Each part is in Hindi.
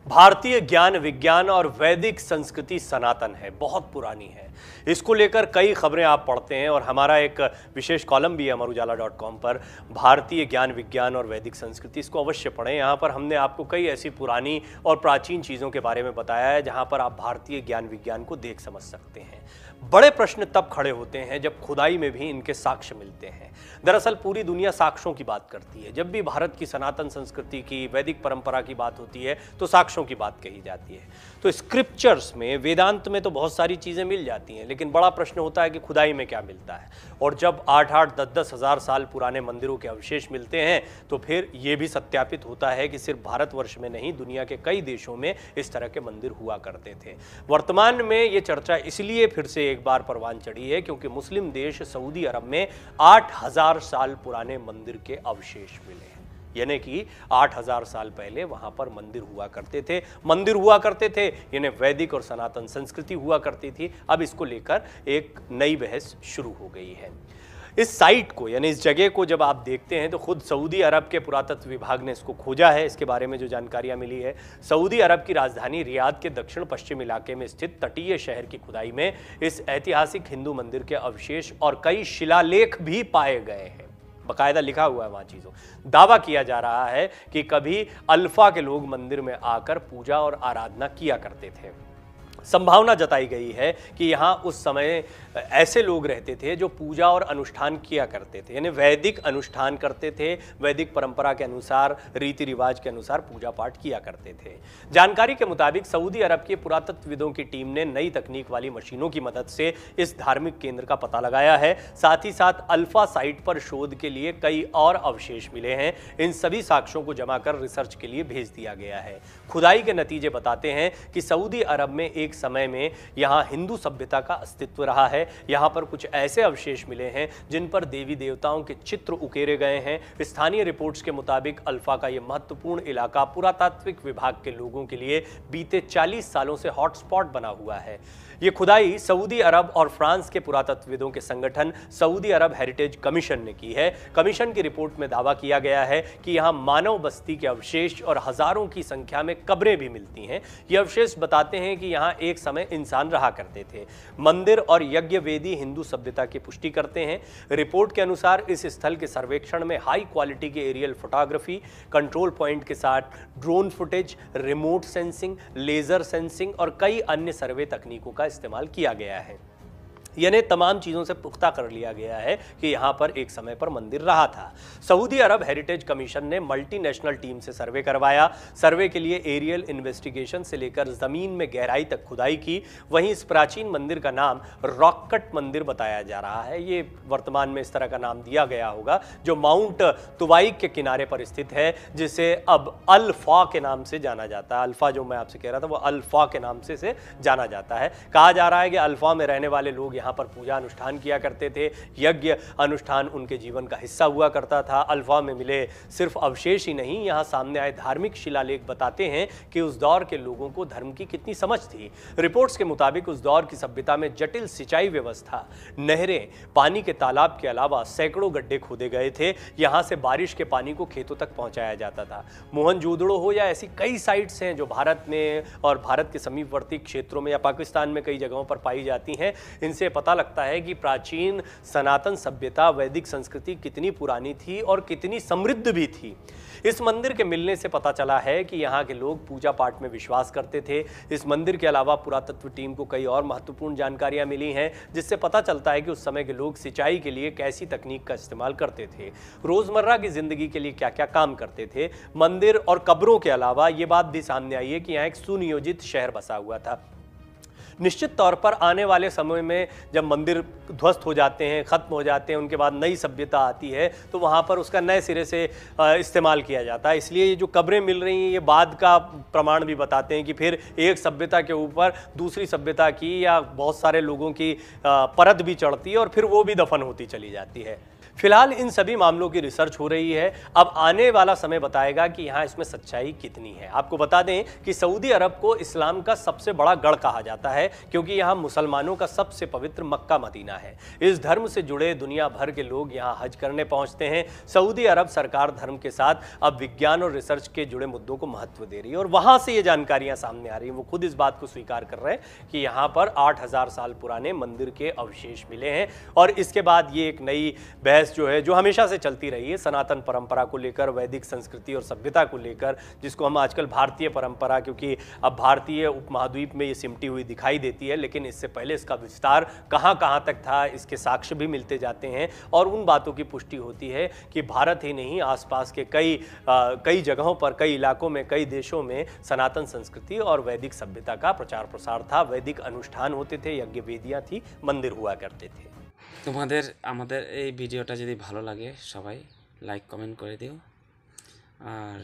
भारतीय ज्ञान विज्ञान और वैदिक संस्कृति सनातन है, बहुत पुरानी है। इसको लेकर कई खबरें आप पढ़ते हैं और हमारा एक विशेष कॉलम भी है अमरउजाला.com पर, भारतीय ज्ञान विज्ञान और वैदिक संस्कृति। इसको अवश्य पढ़ें। यहाँ पर हमने आपको कई ऐसी पुरानी और प्राचीन चीज़ों के बारे में बताया है जहाँ पर आप भारतीय ज्ञान विज्ञान को देख समझ सकते हैं। बड़े प्रश्न तब खड़े होते हैं जब खुदाई में भी इनके साक्ष्य मिलते हैं। दरअसल पूरी दुनिया साक्ष्यों की बात करती है। जब भी भारत की सनातन संस्कृति की, वैदिक परंपरा की बात होती है तो साक्ष्यों की बात कही जाती है। तो स्क्रिप्चर्स में, वेदांत में तो बहुत सारी चीज़ें मिल जाती हैं, लेकिन बड़ा प्रश्न होता है कि खुदाई में क्या मिलता है। और जब 8-8, 10-10 हज़ार साल पुराने मंदिरों के अवशेष मिलते हैं तो फिर ये भी सत्यापित होता है कि सिर्फ भारतवर्ष में नहीं, दुनिया के कई देशों में इस तरह के मंदिर हुआ करते थे। वर्तमान में ये चर्चा इसलिए फिर से एक बार परवान चढ़ी है क्योंकि मुस्लिम देश सऊदी अरब में 8000 साल पुराने मंदिर के अवशेष मिले हैं। यानी कि 8000 साल पहले वहां पर मंदिर हुआ करते थे, यानी वैदिक और सनातन संस्कृति हुआ करती थी। अब इसको लेकर एक नई बहस शुरू हो गई है। इस साइट को, यानी इस जगह को जब आप देखते हैं तो खुद सऊदी अरब के पुरातत्व विभाग ने इसको खोजा है। इसके बारे में जो जानकारियां मिली है, सऊदी अरब की राजधानी रियाद के दक्षिण पश्चिम इलाके में स्थित तटीय शहर की खुदाई में इस ऐतिहासिक हिंदू मंदिर के अवशेष और कई शिलालेख भी पाए गए हैं। बकायदा लिखा हुआ है वहां चीजों। दावा किया जा रहा है कि कभी अल्फा के लोग मंदिर में आकर पूजा और आराधना किया करते थे। संभावना जताई गई है कि यहाँ उस समय ऐसे लोग रहते थे जो पूजा और अनुष्ठान किया करते थे, यानी वैदिक अनुष्ठान करते थे, वैदिक परंपरा के अनुसार, रीति रिवाज के अनुसार पूजा पाठ किया करते थे। जानकारी के मुताबिक सऊदी अरब के पुरातत्वविदों की टीम ने नई तकनीक वाली मशीनों की मदद से इस धार्मिक केंद्र का पता लगाया है। साथ ही साथ अल्फा साइट पर शोध के लिए कई और अवशेष मिले हैं। इन सभी साक्ष्यों को जमा कर रिसर्च के लिए भेज दिया गया है। खुदाई के नतीजे बताते हैं कि सऊदी अरब में एक समय में यहाँ हिंदू सभ्यता का अस्तित्व रहा है। यहाँ पर कुछ ऐसे अवशेष मिले हैं जिन पर देवी देवताओं के चित्र उकेरे गए हैं। स्थानीय रिपोर्ट्स के मुताबिक अल्फा का यह महत्वपूर्ण इलाका पुरातात्विक विभाग के लोगों के लिए बीते 40 सालों से हॉटस्पॉट बना हुआ है। ये खुदाई सऊदी अरब और फ्रांस के पुरातत्वविदों के संगठन सऊदी अरब हेरिटेज कमीशन ने की है। कमीशन की रिपोर्ट में दावा किया गया है कि यहाँ मानव बस्ती के अवशेष और हजारों की संख्या में कब्रें भी मिलती हैं। ये अवशेष बताते हैं कि यहाँ एक समय इंसान रहा करते थे। मंदिर और यज्ञ वेदी हिंदू सभ्यता की पुष्टि करते हैं। रिपोर्ट के अनुसार इस स्थल के सर्वेक्षण में हाई क्वालिटी के एरियल फोटोग्राफी, कंट्रोल पॉइंट के साथ drone footage, remote sensing, laser sensing और कई अन्य सर्वे तकनीकों का इस्तेमाल किया गया है। यानी तमाम चीज़ों से पुख्ता कर लिया गया है कि यहाँ पर एक समय पर मंदिर रहा था। सऊदी अरब हेरिटेज कमीशन ने मल्टीनेशनल टीम से सर्वे करवाया। सर्वे के लिए एरियल इन्वेस्टिगेशन से लेकर ज़मीन में गहराई तक खुदाई की। वहीं इस प्राचीन मंदिर का नाम रॉक कट मंदिर बताया जा रहा है। ये वर्तमान में इस तरह का नाम दिया गया होगा, जो माउंट तुवाइक के किनारे पर स्थित है, जिसे अब अल्फा के नाम से जाना जाता है। अल्फा जो मैं आपसे कह रहा था वो अल्फा के नाम से जाना जाता है। कहा जा रहा है कि अल्फा में रहने वाले लोग यहाँ पर पूजा अनुष्ठान किया करते थे। यज्ञ अनुष्ठान उनके जीवन का हिस्सा हुआ करता था। अल्फा में मिले सिर्फ अवशेष ही नहीं, यहाँ सामने आए धार्मिक शिलालेख बताते हैं कि उस दौर के लोगों को धर्म की कितनी समझ थी। रिपोर्ट्स के मुताबिक उस दौर की सभ्यता में जटिल सिंचाई व्यवस्था, नहरें, पानी के तालाब के अलावा सैकड़ों गड्ढे खोदे गए थे। यहाँ से बारिश के पानी को खेतों तक पहुंचाया जाता था। मोहनजोदड़ो हो या ऐसी कई साइट्स हैं जो भारत में और भारत के समीपवर्ती क्षेत्रों में या पाकिस्तान में कई जगहों पर पाई जाती हैं। इनसे पता लगता है कि प्राचीन सनातन सभ्यता, वैदिक संस्कृति कितनी पुरानी थी और कितनी समृद्ध भी थी। इस मंदिर के मिलने से पता चला है कि यहाँ के लोग पूजा पाठ में विश्वास करते थे। इस मंदिर के अलावा पुरातत्व टीम को कई और महत्वपूर्ण जानकारियां मिली हैं, जिससे पता चलता है कि उस समय के लोग सिंचाई के लिए कैसी तकनीक का इस्तेमाल करते थे, रोजमर्रा की जिंदगी के लिए क्या क्या काम करते थे। मंदिर और कब्रों के अलावा ये बात भी सामने आई है कि यहाँ एक सुनियोजित शहर बसा हुआ था। निश्चित तौर पर आने वाले समय में जब मंदिर ध्वस्त हो जाते हैं, ख़त्म हो जाते हैं, उनके बाद नई सभ्यता आती है तो वहाँ पर उसका नए सिरे से इस्तेमाल किया जाता है। इसलिए ये जो कब्रें मिल रही हैं ये बाद का प्रमाण भी बताते हैं कि फिर एक सभ्यता के ऊपर दूसरी सभ्यता की या बहुत सारे लोगों की परत भी चढ़ती है और फिर वो भी दफन होती चली जाती है। फिलहाल इन सभी मामलों की रिसर्च हो रही है। अब आने वाला समय बताएगा कि यहाँ इसमें सच्चाई कितनी है। आपको बता दें कि सऊदी अरब को इस्लाम का सबसे बड़ा गढ़ कहा जाता है, क्योंकि यहाँ मुसलमानों का सबसे पवित्र मक्का मदीना है। इस धर्म से जुड़े दुनिया भर के लोग यहाँ हज करने पहुँचते हैं। सऊदी अरब सरकार धर्म के साथ अब विज्ञान और रिसर्च के जुड़े मुद्दों को महत्व दे रही है, और वहाँ से ये जानकारियाँ सामने आ रही हैं। वो खुद इस बात को स्वीकार कर रहे हैं कि यहाँ पर 8000 साल पुराने मंदिर के अवशेष मिले हैं। और इसके बाद ये एक नई बहस जो है, जो हमेशा से चलती रही है, सनातन परंपरा को लेकर, वैदिक संस्कृति और सभ्यता को लेकर, जिसको हम आजकल भारतीय परंपरा, क्योंकि अब भारतीय उपमहाद्वीप में ये सिमटी हुई दिखाई देती है, लेकिन इससे पहले इसका विस्तार कहाँ कहाँ तक था, इसके साक्ष्य भी मिलते जाते हैं। और उन बातों की पुष्टि होती है कि भारत ही नहीं, आसपास के कई जगहों पर, कई इलाकों में, कई देशों में सनातन संस्कृति और वैदिक सभ्यता का प्रचार प्रसार था। वैदिक अनुष्ठान होते थे, यज्ञ वेदियाँ थी, मंदिर हुआ करते थे। তোমাদের আমাদের এই ভিডিওটা যদি ভালো লাগে সবাই লাইক কমেন্ট করে দিও। আর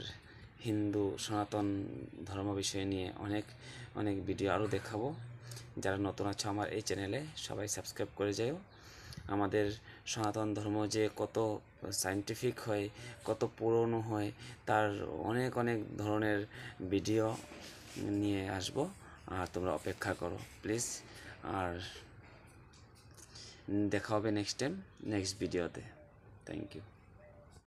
হিন্দু সনাতন ধর্ম বিষয় নিয়ে অনেক অনেক ভিডিও আরও দেখাবো। যারা নতুন আছো আমার এই চ্যানেলে সবাই সাবস্ক্রাইব করে যাও। আমাদের সনাতন ধর্ম যে কত সায়েন্টিফিক হয়, কত পুরনো হয়, তার অনেক অনেক ধরনের ভিডিও নিয়ে আসবো। আর তোমরা অপেক্ষা করো প্লিজ। আর দেখা হবে নেক্সট টাইম নেক্সট ভিডিওতে। Thank you.